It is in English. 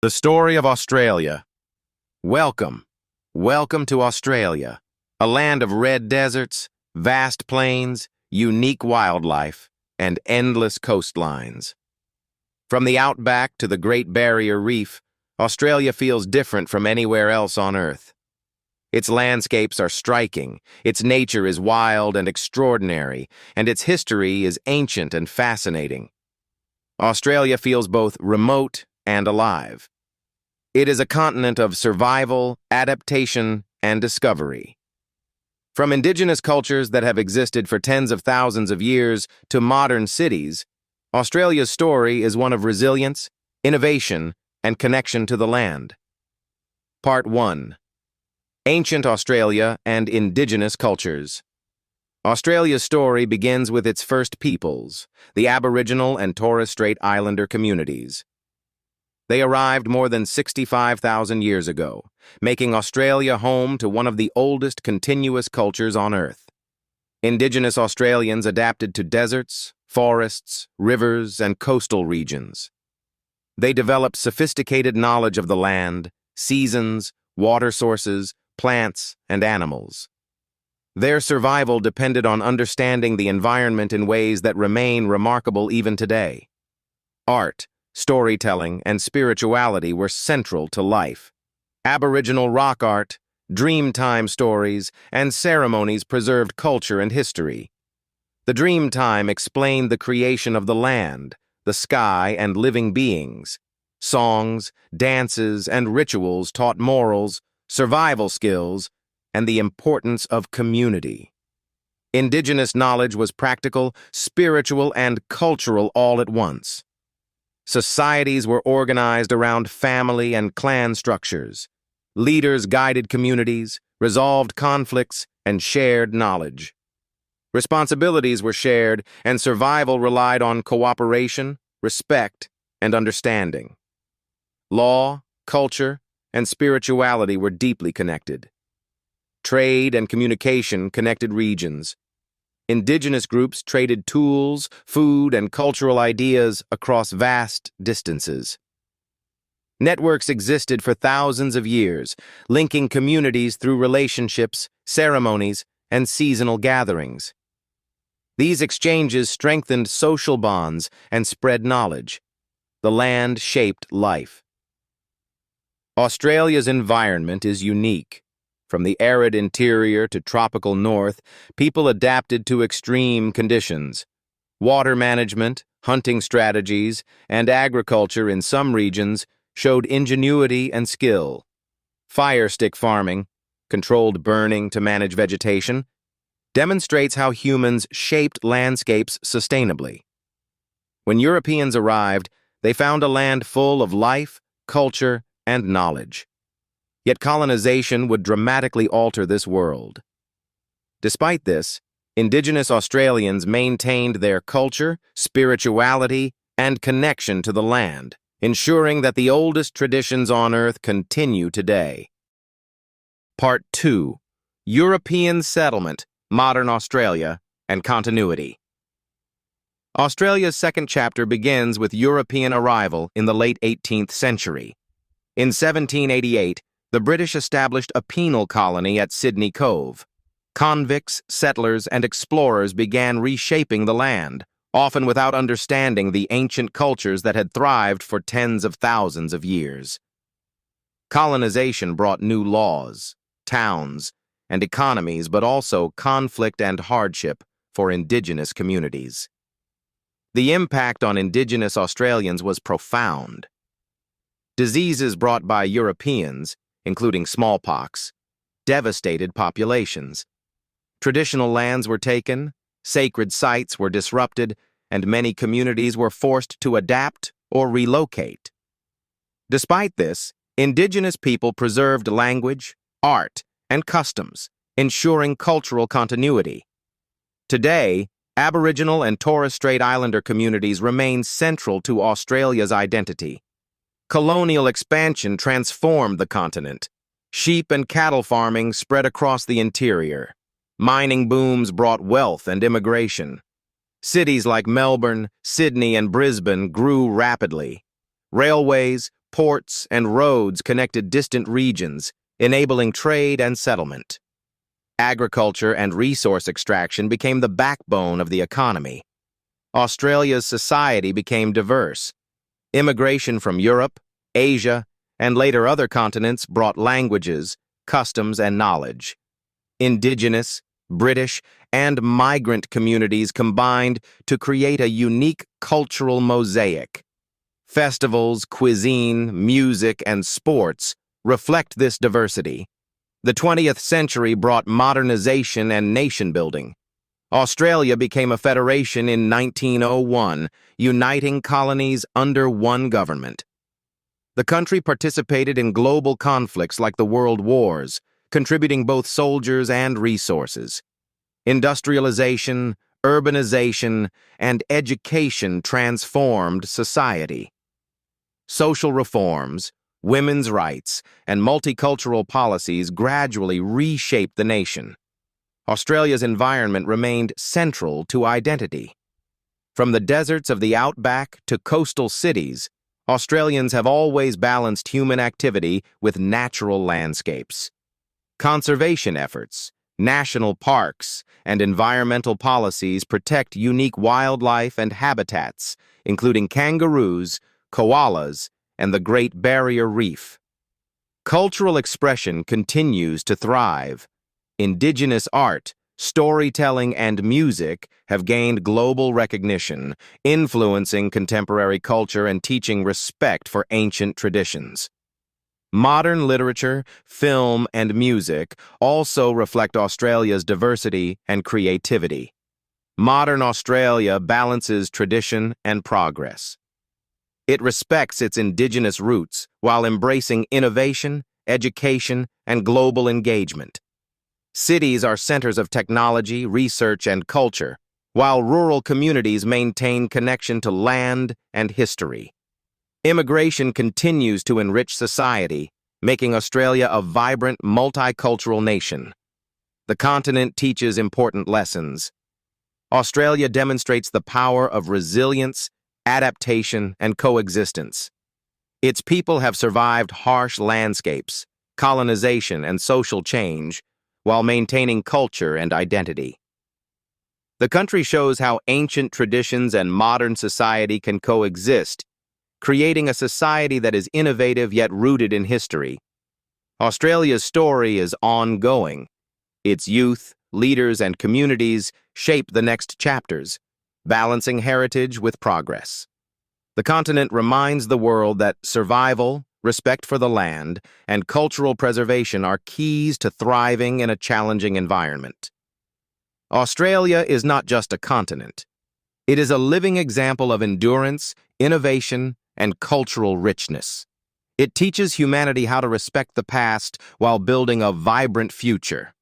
The story of Australia. Welcome. Welcome to Australia, a land of red deserts, vast plains, unique wildlife, and endless coastlines. From the outback to the Great Barrier Reef, Australia feels different from anywhere else on Earth. Its landscapes are striking, its nature is wild and extraordinary, and its history is ancient and fascinating. Australia feels both remote and alive. It is a continent of survival, adaptation, and discovery. From indigenous cultures that have existed for tens of thousands of years to modern cities, Australia's story is one of resilience, innovation, and connection to the land. Part 1. Ancient Australia and Indigenous Cultures. Australia's story begins with its first peoples, the Aboriginal and Torres Strait Islander communities. They arrived more than 65,000 years ago, making Australia home to one of the oldest continuous cultures on Earth. Indigenous Australians adapted to deserts, forests, rivers, and coastal regions. They developed sophisticated knowledge of the land, seasons, water sources, plants, and animals. Their survival depended on understanding the environment in ways that remain remarkable even today. Art, storytelling, and spirituality were central to life. Aboriginal rock art, Dreamtime stories, and ceremonies preserved culture and history. The Dreamtime explained the creation of the land, the sky, and living beings. Songs, dances, and rituals taught morals, survival skills, and the importance of community. Indigenous knowledge was practical, spiritual, and cultural all at once. Societies were organized around family and clan structures. Leaders guided communities, resolved conflicts, and shared knowledge. Responsibilities were shared, and survival relied on cooperation, respect, and understanding. Law, culture, and spirituality were deeply connected. Trade and communication connected regions. Indigenous groups traded tools, food, and cultural ideas across vast distances. Networks existed for thousands of years, linking communities through relationships, ceremonies, and seasonal gatherings. These exchanges strengthened social bonds and spread knowledge. The land shaped life. Australia's environment is unique. From the arid interior to tropical north, people adapted to extreme conditions. Water management, hunting strategies, and agriculture in some regions showed ingenuity and skill. Fire stick farming, controlled burning to manage vegetation, demonstrates how humans shaped landscapes sustainably. When Europeans arrived, they found a land full of life, culture, and knowledge. Yet colonization would dramatically alter this world. Despite this, Indigenous Australians maintained their culture, spirituality, and connection to the land, ensuring that the oldest traditions on Earth continue today. Part 2. European Settlement, Modern Australia, and Continuity. Australia's second chapter begins with European arrival in the late 18th century. In 1788, the British established a penal colony at Sydney Cove. Convicts, settlers, and explorers began reshaping the land, often without understanding the ancient cultures that had thrived for tens of thousands of years. Colonization brought new laws, towns, and economies, but also conflict and hardship for Indigenous communities. The impact on Indigenous Australians was profound. Diseases brought by Europeans, including smallpox, devastated populations. Traditional lands were taken, sacred sites were disrupted, and many communities were forced to adapt or relocate. Despite this, Indigenous people preserved language, art, and customs, ensuring cultural continuity. Today, Aboriginal and Torres Strait Islander communities remain central to Australia's identity. Colonial expansion transformed the continent. Sheep and cattle farming spread across the interior. Mining booms brought wealth and immigration. Cities like Melbourne, Sydney, and Brisbane grew rapidly. Railways, ports, and roads connected distant regions, enabling trade and settlement. Agriculture and resource extraction became the backbone of the economy. Australia's society became diverse. Immigration from Europe, Asia, and later other continents brought languages, customs, and knowledge. Indigenous, British, and migrant communities combined to create a unique cultural mosaic. Festivals, cuisine, music, and sports reflect this diversity. The 20th century brought modernization and nation-building. Australia became a federation in 1901, uniting colonies under one government. The country participated in global conflicts like the World Wars, contributing both soldiers and resources. Industrialization, urbanization, and education transformed society. Social reforms, women's rights, and multicultural policies gradually reshaped the nation. Australia's environment remained central to identity. From the deserts of the outback to coastal cities, Australians have always balanced human activity with natural landscapes. Conservation efforts, national parks, and environmental policies protect unique wildlife and habitats, including kangaroos, koalas, and the Great Barrier Reef. Cultural expression continues to thrive. Indigenous art, storytelling, and music have gained global recognition, influencing contemporary culture and teaching respect for ancient traditions. Modern literature, film, and music also reflect Australia's diversity and creativity. Modern Australia balances tradition and progress. It respects its Indigenous roots while embracing innovation, education, and global engagement. Cities are centers of technology, research, and culture, while rural communities maintain connection to land and history. Immigration continues to enrich society, making Australia a vibrant, multicultural nation. The continent teaches important lessons. Australia demonstrates the power of resilience, adaptation, and coexistence. Its people have survived harsh landscapes, colonization, and social change, while maintaining culture and identity. The country shows how ancient traditions and modern society can coexist, creating a society that is innovative yet rooted in history. Australia's story is ongoing. Its youth, leaders, and communities shape the next chapters, balancing heritage with progress. The continent reminds the world that survival, respect for the land, and cultural preservation are keys to thriving in a challenging environment. Australia is not just a continent. It is a living example of endurance, innovation, and cultural richness. It teaches humanity how to respect the past while building a vibrant future.